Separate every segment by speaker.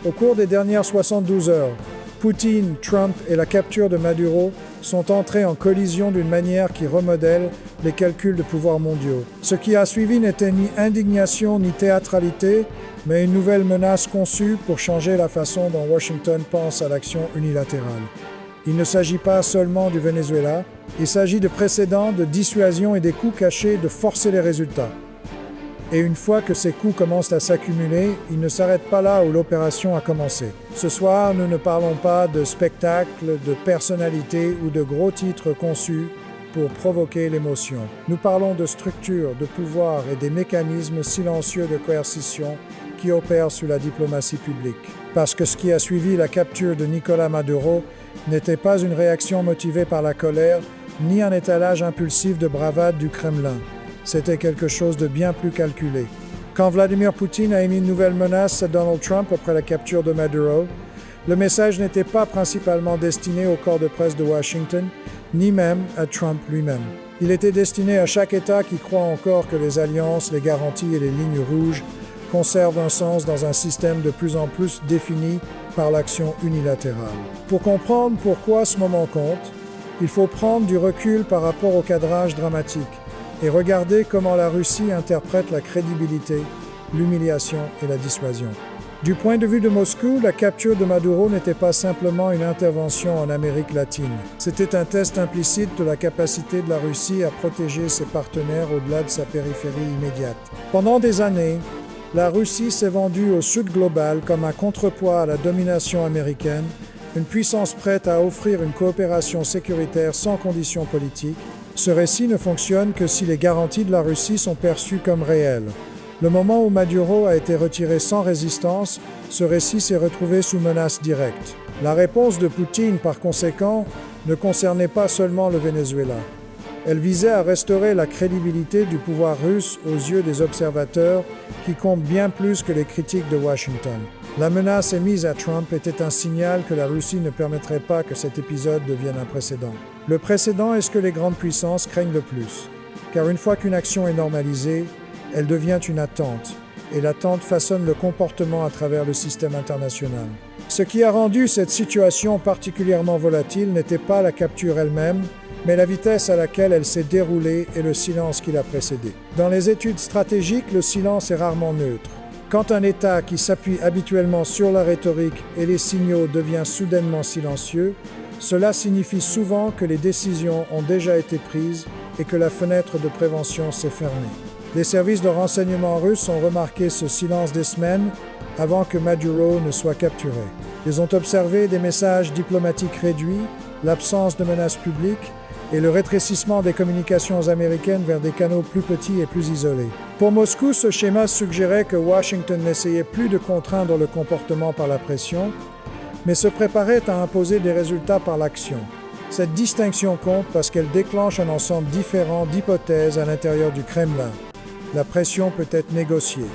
Speaker 1: Au cours des dernières 72 heures, Poutine, Trump et la capture de Maduro sont entrés en collision d'une manière qui remodèle les calculs de pouvoirs mondiaux. Ce qui a suivi n'était ni indignation ni théâtralité, mais une nouvelle menace conçue pour changer la façon dont Washington pense à l'action unilatérale. Il ne s'agit pas seulement du Venezuela, il s'agit de précédents, de dissuasion et des coups cachés de forcer les résultats. Et une fois que ces coups commencent à s'accumuler, ils ne s'arrêtent pas là où l'opération a commencé. Ce soir, nous ne parlons pas de spectacle, de personnalité ou de gros titres conçus pour provoquer l'émotion. Nous parlons de structure, de pouvoir et des mécanismes silencieux de coercition qui opèrent sous la diplomatie publique. Parce que ce qui a suivi la capture de Nicolás Maduro n'était pas une réaction motivée par la colère, ni un étalage impulsif de bravade du Kremlin. C'était quelque chose de bien plus calculé. Quand Vladimir Poutine a émis une nouvelle menace à Donald Trump après la capture de Maduro, le message n'était pas principalement destiné au corps de presse de Washington, ni même à Trump lui-même. Il était destiné à chaque État qui croit encore que les alliances, les garanties et les lignes rouges conservent un sens dans un système de plus en plus défini par l'action unilatérale. Pour comprendre pourquoi ce moment compte, il faut prendre du recul par rapport au cadrage dramatique et regarder comment la Russie interprète la crédibilité, l'humiliation et la dissuasion. Du point de vue de Moscou, la capture de Maduro n'était pas simplement une intervention en Amérique latine. C'était un test implicite de la capacité de la Russie à protéger ses partenaires au-delà de sa périphérie immédiate. Pendant des années, la Russie s'est vendue au Sud global comme un contrepoids à la domination américaine, une puissance prête à offrir une coopération sécuritaire sans conditions politiques. Ce récit ne fonctionne que si les garanties de la Russie sont perçues comme réelles. Le moment où Maduro a été retiré sans résistance, ce récit s'est retrouvé sous menace directe. La réponse de Poutine, par conséquent, ne concernait pas seulement le Venezuela. Elle visait à restaurer la crédibilité du pouvoir russe aux yeux des observateurs qui comptent bien plus que les critiques de Washington. La menace émise à Trump était un signal que la Russie ne permettrait pas que cet épisode devienne un précédent. Le précédent est ce que les grandes puissances craignent le plus, car une fois qu'une action est normalisée, elle devient une attente, et l'attente façonne le comportement à travers le système international. Ce qui a rendu cette situation particulièrement volatile n'était pas la capture elle-même, mais la vitesse à laquelle elle s'est déroulée et le silence qui l'a précédée. Dans les études stratégiques, le silence est rarement neutre. Quand un État qui s'appuie habituellement sur la rhétorique et les signaux devient soudainement silencieux, cela signifie souvent que les décisions ont déjà été prises et que la fenêtre de prévention s'est fermée. Les services de renseignement russes ont remarqué ce silence des semaines avant que Maduro ne soit capturé. Ils ont observé des messages diplomatiques réduits, l'absence de menaces publiques et le rétrécissement des communications américaines vers des canaux plus petits et plus isolés. Pour Moscou, ce schéma suggérait que Washington n'essayait plus de contraindre le comportement par la pression, mais se préparait à imposer des résultats par l'action. Cette distinction compte parce qu'elle déclenche un ensemble différent d'hypothèses à l'intérieur du Kremlin. La pression peut être négociée.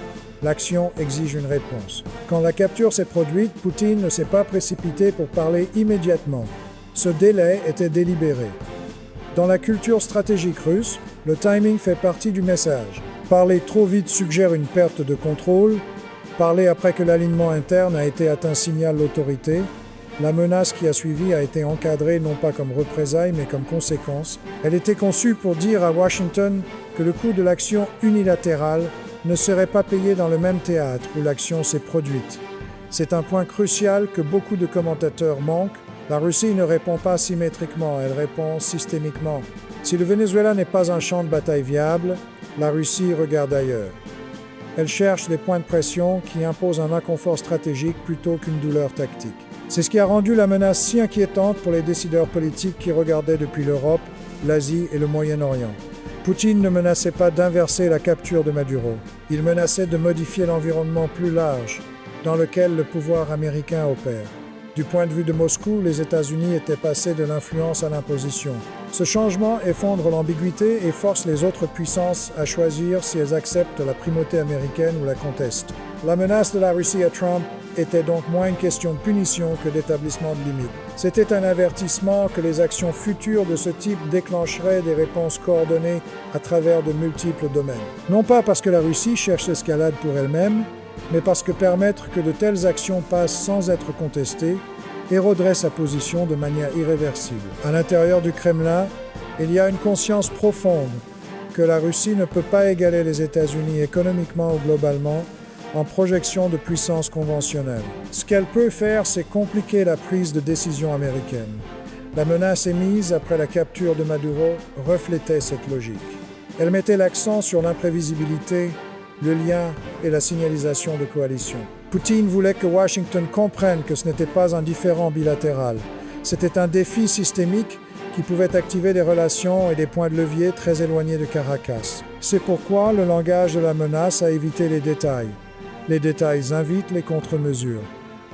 Speaker 1: L'action exige une réponse. Quand la capture s'est produite, Poutine ne s'est pas précipité pour parler immédiatement. Ce délai était délibéré. Dans la culture stratégique russe, le timing fait partie du message. Parler trop vite suggère une perte de contrôle. Parler après que l'alignement interne a été atteint signale l'autorité. La menace qui a suivi a été encadrée non pas comme représailles mais comme conséquence. Elle était conçue pour dire à Washington que le coût de l'action unilatérale ne serait pas payé dans le même théâtre où l'action s'est produite. C'est un point crucial que beaucoup de commentateurs manquent. La Russie ne répond pas symétriquement, elle répond systémiquement. Si le Venezuela n'est pas un champ de bataille viable, la Russie regarde ailleurs. Elle cherche des points de pression qui imposent un inconfort stratégique plutôt qu'une douleur tactique. C'est ce qui a rendu la menace si inquiétante pour les décideurs politiques qui regardaient depuis l'Europe, l'Asie et le Moyen-Orient. Poutine ne menaçait pas d'inverser la capture de Maduro. Il menaçait de modifier l'environnement plus large dans lequel le pouvoir américain opère. Du point de vue de Moscou, les États-Unis étaient passés de l'influence à l'imposition. Ce changement effondre l'ambiguïté et force les autres puissances à choisir si elles acceptent la primauté américaine ou la contestent. La menace de la Russie à Trump était donc moins une question de punition que d'établissement de limites. C'était un avertissement que les actions futures de ce type déclencheraient des réponses coordonnées à travers de multiples domaines. Non pas parce que la Russie cherche l'escalade pour elle-même, mais parce que permettre que de telles actions passent sans être contestées éroderait sa position de manière irréversible. À l'intérieur du Kremlin, il y a une conscience profonde que la Russie ne peut pas égaler les États-Unis économiquement ou globalement en projection de puissance conventionnelle. Ce qu'elle peut faire, c'est compliquer la prise de décision américaine. La menace émise après la capture de Maduro reflétait cette logique. Elle mettait l'accent sur l'imprévisibilité, le lien et la signalisation de coalition. Poutine voulait que Washington comprenne que ce n'était pas un différend bilatéral. C'était un défi systémique qui pouvait activer des relations et des points de levier très éloignés de Caracas. C'est pourquoi le langage de la menace a évité les détails. Les détails invitent les contre-mesures.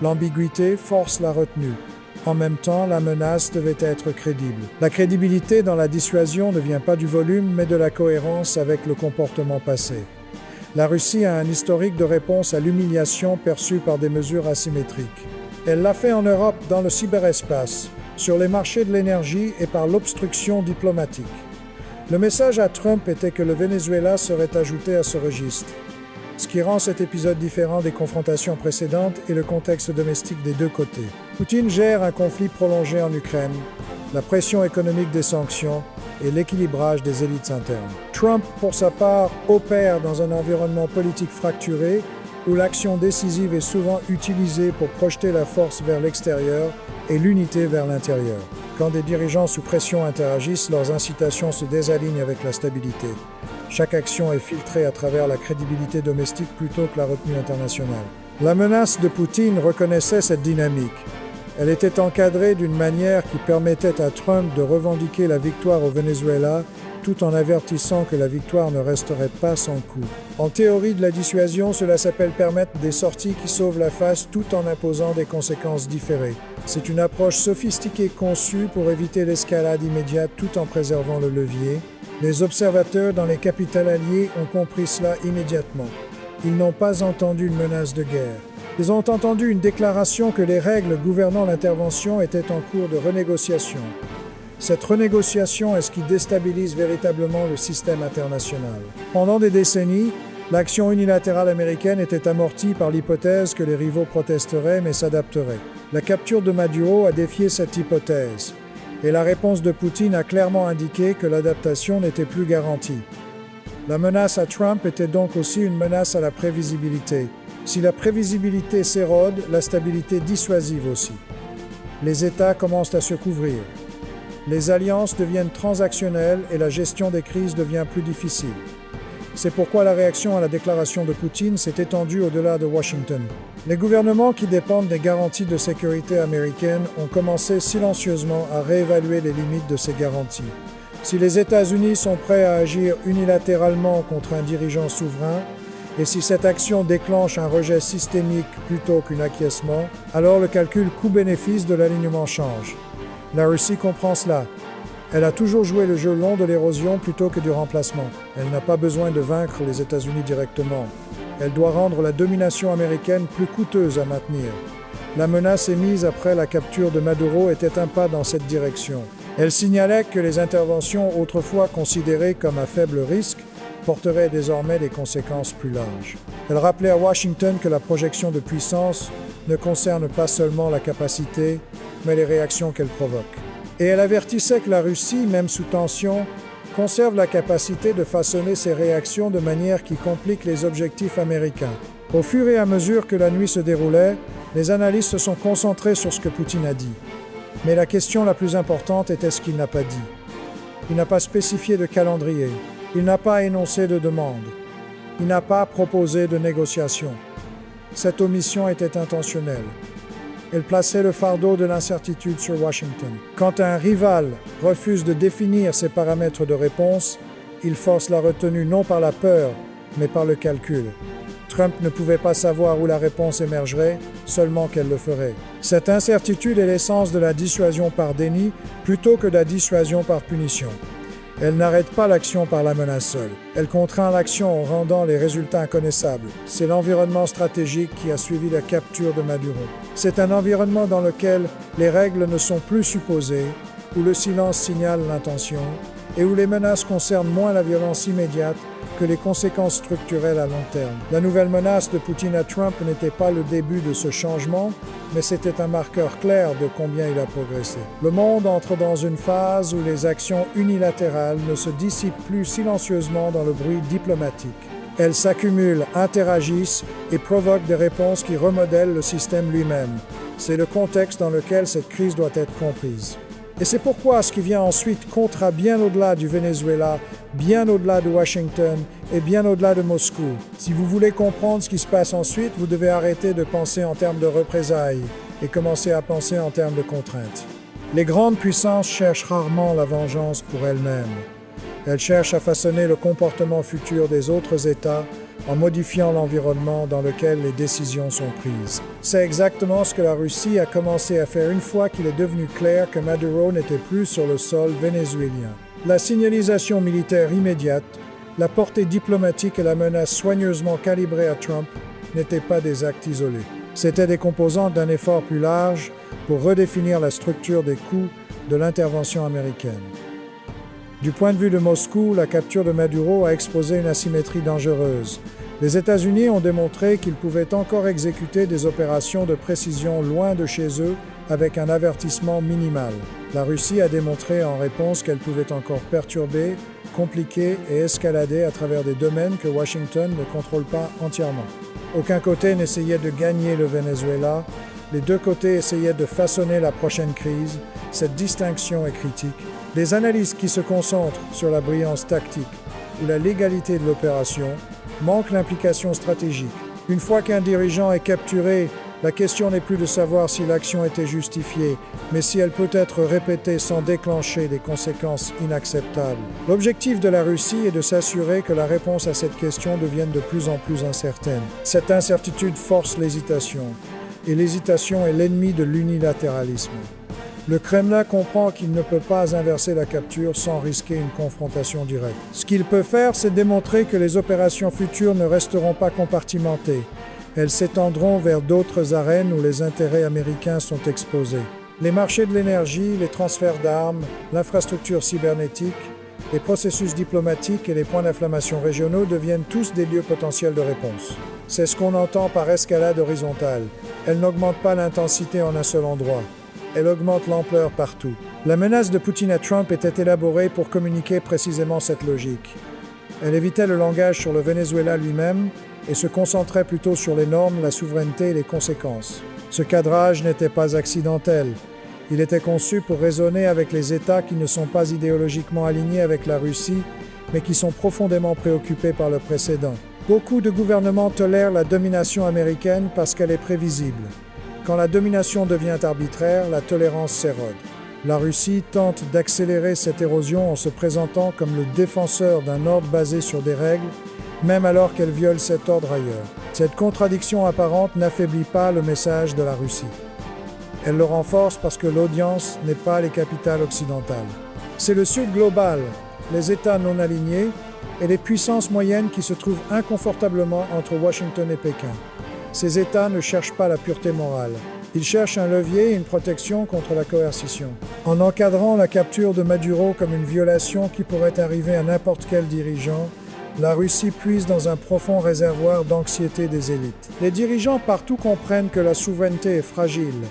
Speaker 1: L'ambiguïté force la retenue. En même temps, la menace devait être crédible. La crédibilité dans la dissuasion ne vient pas du volume, mais de la cohérence avec le comportement passé. La Russie a un historique de réponse à l'humiliation perçue par des mesures asymétriques. Elle l'a fait en Europe dans le cyberespace, sur les marchés de l'énergie et par l'obstruction diplomatique. Le message à Trump était que le Venezuela serait ajouté à ce registre. Ce qui rend cet épisode différent des confrontations précédentes est le contexte domestique des deux côtés. Poutine gère un conflit prolongé en Ukraine, la pression économique des sanctions et l'équilibrage des élites internes. Trump, pour sa part, opère dans un environnement politique fracturé où l'action décisive est souvent utilisée pour projeter la force vers l'extérieur et l'unité vers l'intérieur. Quand des dirigeants sous pression interagissent, leurs incitations se désalignent avec la stabilité. Chaque action est filtrée à travers la crédibilité domestique plutôt que la retenue internationale. La menace de Poutine reconnaissait cette dynamique. Elle était encadrée d'une manière qui permettait à Trump de revendiquer la victoire au Venezuela tout en avertissant que la victoire ne resterait pas sans coup. En théorie de la dissuasion, cela s'appelle permettre des sorties qui sauvent la face tout en imposant des conséquences différées. C'est une approche sophistiquée conçue pour éviter l'escalade immédiate tout en préservant le levier. Les observateurs dans les capitales alliées ont compris cela immédiatement. Ils n'ont pas entendu une menace de guerre. Ils ont entendu une déclaration que les règles gouvernant l'intervention étaient en cours de renégociation. Cette renégociation est ce qui déstabilise véritablement le système international. Pendant des décennies, l'action unilatérale américaine était amortie par l'hypothèse que les rivaux protesteraient mais s'adapteraient. La capture de Maduro a défié cette hypothèse, et la réponse de Poutine a clairement indiqué que l'adaptation n'était plus garantie. La menace à Trump était donc aussi une menace à la prévisibilité. Si la prévisibilité s'érode, la stabilité dissuasive aussi. Les États commencent à se couvrir. Les alliances deviennent transactionnelles et la gestion des crises devient plus difficile. C'est pourquoi la réaction à la déclaration de Poutine s'est étendue au-delà de Washington. Les gouvernements qui dépendent des garanties de sécurité américaines ont commencé silencieusement à réévaluer les limites de ces garanties. Si les États-Unis sont prêts à agir unilatéralement contre un dirigeant souverain, et si cette action déclenche un rejet systémique plutôt qu'un acquiescement, alors le calcul coût-bénéfice de l'alignement change. La Russie comprend cela. Elle a toujours joué le jeu long de l'érosion plutôt que du remplacement. Elle n'a pas besoin de vaincre les États-Unis directement. Elle doit rendre la domination américaine plus coûteuse à maintenir. La menace émise après la capture de Maduro était un pas dans cette direction. Elle signalait que les interventions autrefois considérées comme à faible risque porteraient désormais des conséquences plus larges. Elle rappelait à Washington que la projection de puissance ne concerne pas seulement la capacité, mais les réactions qu'elle provoque. Et elle avertissait que la Russie, même sous tension, conserve la capacité de façonner ses réactions de manière qui complique les objectifs américains. Au fur et à mesure que la nuit se déroulait, les analystes se sont concentrés sur ce que Poutine a dit. Mais la question la plus importante était ce qu'il n'a pas dit. Il n'a pas spécifié de calendrier. Il n'a pas énoncé de demande. Il n'a pas proposé de négociation. Cette omission était intentionnelle. Elle plaçait le fardeau de l'incertitude sur Washington. Quand un rival refuse de définir ses paramètres de réponse, il force la retenue non par la peur, mais par le calcul. Trump ne pouvait pas savoir où la réponse émergerait, seulement qu'elle le ferait. Cette incertitude est l'essence de la dissuasion par déni plutôt que de la dissuasion par punition. Elle n'arrête pas l'action par la menace seule. Elle contraint l'action en rendant les résultats inconnaissables. C'est l'environnement stratégique qui a suivi la capture de Maduro. C'est un environnement dans lequel les règles ne sont plus supposées, où le silence signale l'intention, et où les menaces concernent moins la violence immédiate que les conséquences structurelles à long terme. La nouvelle menace de Poutine à Trump n'était pas le début de ce changement, mais c'était un marqueur clair de combien il a progressé. Le monde entre dans une phase où les actions unilatérales ne se dissipent plus silencieusement dans le bruit diplomatique. Elles s'accumulent, interagissent et provoquent des réponses qui remodèlent le système lui-même. C'est le contexte dans lequel cette crise doit être comprise. Et c'est pourquoi ce qui vient ensuite comptera bien au-delà du Venezuela, bien au-delà de Washington et bien au-delà de Moscou. Si vous voulez comprendre ce qui se passe ensuite, vous devez arrêter de penser en termes de représailles et commencer à penser en termes de contraintes. Les grandes puissances cherchent rarement la vengeance pour elles-mêmes. Elles cherchent à façonner le comportement futur des autres États en modifiant l'environnement dans lequel les décisions sont prises. C'est exactement ce que la Russie a commencé à faire une fois qu'il est devenu clair que Maduro n'était plus sur le sol vénézuélien. La signalisation militaire immédiate, la portée diplomatique et la menace soigneusement calibrée à Trump n'étaient pas des actes isolés. C'étaient des composantes d'un effort plus large pour redéfinir la structure des coûts de l'intervention américaine. Du point de vue de Moscou, la capture de Maduro a exposé une asymétrie dangereuse. Les États-Unis ont démontré qu'ils pouvaient encore exécuter des opérations de précision loin de chez eux avec un avertissement minimal. La Russie a démontré en réponse qu'elle pouvait encore perturber, compliquer et escalader à travers des domaines que Washington ne contrôle pas entièrement. Aucun côté n'essayait de gagner le Venezuela. Les deux côtés essayaient de façonner la prochaine crise. Cette distinction est critique. Des analyses qui se concentrent sur la brillance tactique ou la légalité de l'opération manquent l'implication stratégique. Une fois qu'un dirigeant est capturé, la question n'est plus de savoir si l'action était justifiée, mais si elle peut être répétée sans déclencher des conséquences inacceptables. L'objectif de la Russie est de s'assurer que la réponse à cette question devienne de plus en plus incertaine. Cette incertitude force l'hésitation, et l'hésitation est l'ennemi de l'unilatéralisme. Le Kremlin comprend qu'il ne peut pas inverser la capture sans risquer une confrontation directe. Ce qu'il peut faire, c'est démontrer que les opérations futures ne resteront pas compartimentées. Elles s'étendront vers d'autres arènes où les intérêts américains sont exposés. Les marchés de l'énergie, les transferts d'armes, l'infrastructure cybernétique, les processus diplomatiques et les points d'inflammation régionaux deviennent tous des lieux potentiels de réponse. C'est ce qu'on entend par escalade horizontale. Elle n'augmente pas l'intensité en un seul endroit. Elle augmente l'ampleur partout. La menace de Poutine à Trump était élaborée pour communiquer précisément cette logique. Elle évitait le langage sur le Venezuela lui-même et se concentrait plutôt sur les normes, la souveraineté et les conséquences. Ce cadrage n'était pas accidentel. Il était conçu pour raisonner avec les États qui ne sont pas idéologiquement alignés avec la Russie, mais qui sont profondément préoccupés par le précédent. Beaucoup de gouvernements tolèrent la domination américaine parce qu'elle est prévisible. Quand la domination devient arbitraire, la tolérance s'érode. La Russie tente d'accélérer cette érosion en se présentant comme le défenseur d'un ordre basé sur des règles, même alors qu'elle viole cet ordre ailleurs. Cette contradiction apparente n'affaiblit pas le message de la Russie. Elle le renforce parce que l'audience n'est pas les capitales occidentales. C'est le Sud global, les États non alignés et les puissances moyennes qui se trouvent inconfortablement entre Washington et Pékin. Ces États ne cherchent pas la pureté morale. Ils cherchent un levier et une protection contre la coercition. En encadrant la capture de Maduro comme une violation qui pourrait arriver à n'importe quel dirigeant, la Russie puise dans un profond réservoir d'anxiété des élites. Les dirigeants partout comprennent que la souveraineté est fragile.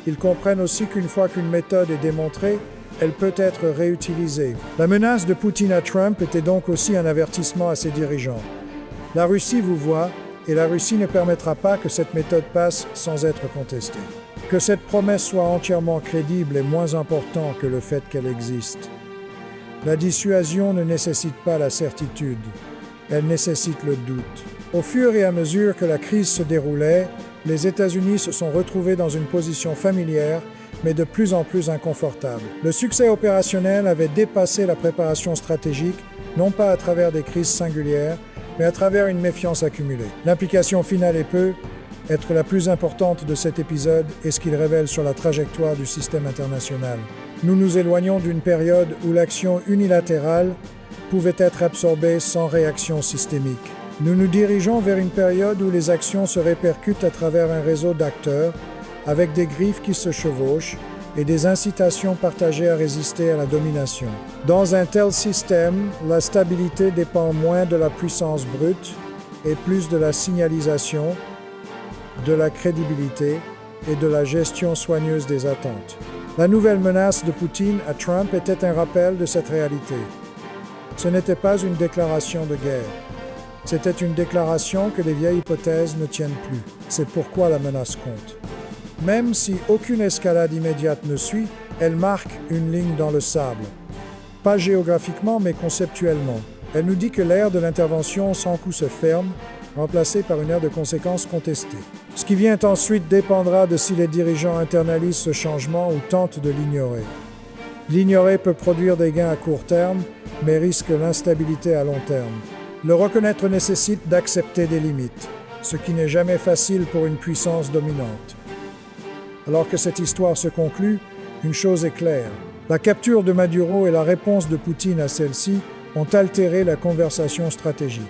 Speaker 1: Ils comprennent aussi qu'une fois qu'une méthode est démontrée, elle peut être réutilisée. La menace de Poutine à Trump était donc aussi un avertissement à ses dirigeants. La Russie vous voit, et la Russie ne permettra pas que cette méthode passe sans être contestée. Que cette promesse soit entièrement crédible est moins important que le fait qu'elle existe. La dissuasion ne nécessite pas la certitude, elle nécessite le doute. Au fur et à mesure que la crise se déroulait, les États-Unis se sont retrouvés dans une position familière, mais de plus en plus inconfortable. Le succès opérationnel avait dépassé la préparation stratégique, non pas à travers des crises singulières, mais à travers une méfiance accumulée. L'implication finale peut être la plus importante de cet épisode et ce qu'il révèle sur la trajectoire du système international. Nous nous éloignons d'une période où l'action unilatérale pouvait être absorbée sans réaction systémique. Nous nous dirigeons vers une période où les actions se répercutent à travers un réseau d'acteurs, avec des griffes qui se chevauchent, et des incitations partagées à résister à la domination. Dans un tel système, la stabilité dépend moins de la puissance brute et plus de la signalisation, de la crédibilité et de la gestion soigneuse des attentes. La nouvelle menace de Poutine à Trump était un rappel de cette réalité. Ce n'était pas une déclaration de guerre. C'était une déclaration que les vieilles hypothèses ne tiennent plus. C'est pourquoi la menace compte. Même si aucune escalade immédiate ne suit, elle marque une ligne dans le sable. Pas géographiquement, mais conceptuellement. Elle nous dit que l'ère de l'intervention sans coup se ferme, remplacée par une ère de conséquences contestées. Ce qui vient ensuite dépendra de si les dirigeants internalisent ce changement ou tentent de l'ignorer. L'ignorer peut produire des gains à court terme, mais risque l'instabilité à long terme. Le reconnaître nécessite d'accepter des limites, ce qui n'est jamais facile pour une puissance dominante. Alors que cette histoire se conclut, une chose est claire. La capture de Maduro et la réponse de Poutine à celle-ci ont altéré la conversation stratégique.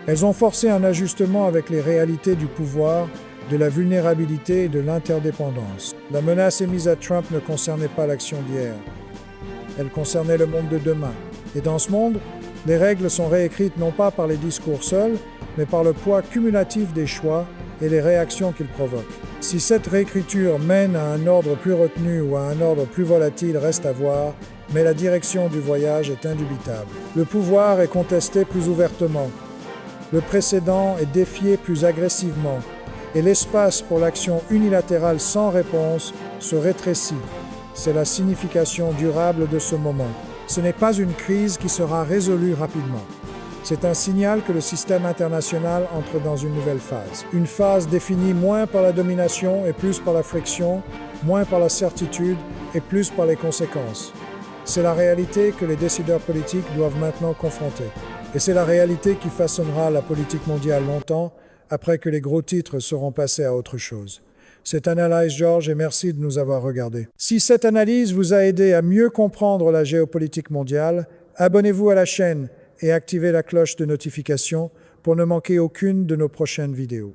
Speaker 1: Elles ont forcé un ajustement avec les réalités du pouvoir, de la vulnérabilité et de l'interdépendance. La menace émise à Trump ne concernait pas l'action d'hier. Elle concernait le monde de demain. Et dans ce monde, les règles sont réécrites non pas par les discours seuls, mais par le poids cumulatif des choix et les réactions qu'ils provoquent. Si cette réécriture mène à un ordre plus retenu ou à un ordre plus volatile reste à voir, mais la direction du voyage est indubitable. Le pouvoir est contesté plus ouvertement. Le précédent est défié plus agressivement. Et l'espace pour l'action unilatérale sans réponse se rétrécit. C'est la signification durable de ce moment. Ce n'est pas une crise qui sera résolue rapidement. C'est un signal que le système international entre dans une nouvelle phase. Une phase définie moins par la domination et plus par la friction, moins par la certitude et plus par les conséquences. C'est la réalité que les décideurs politiques doivent maintenant confronter. Et c'est la réalité qui façonnera la politique mondiale longtemps après que les gros titres seront passés à autre chose. C'est Analyse Georges et merci de nous avoir regardés. Si cette analyse vous a aidé à mieux comprendre la géopolitique mondiale, abonnez-vous à la chaîne et activez la cloche de notification pour ne manquer aucune de nos prochaines vidéos.